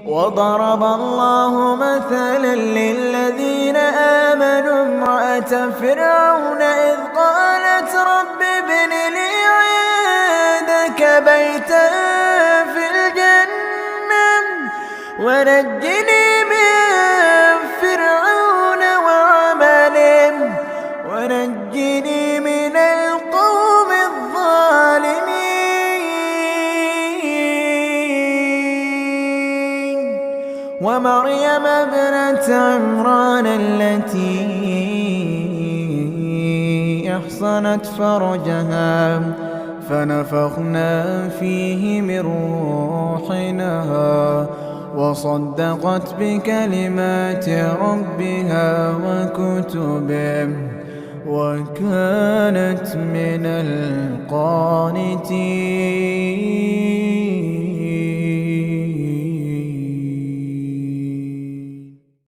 وضرب الله مثلا للذين آمنوا امرأة فرعون إذ قالت رب ابن لي عندك بيتا في الجنة ونجني من فرعون وعمله ونجني من القوم الظالمين. ومريم ابنة عمران التي أحصنت فرجها فنفخنا فيه من روحنا وصدقت بكلمات ربها وكتبه وكانت من القانتين.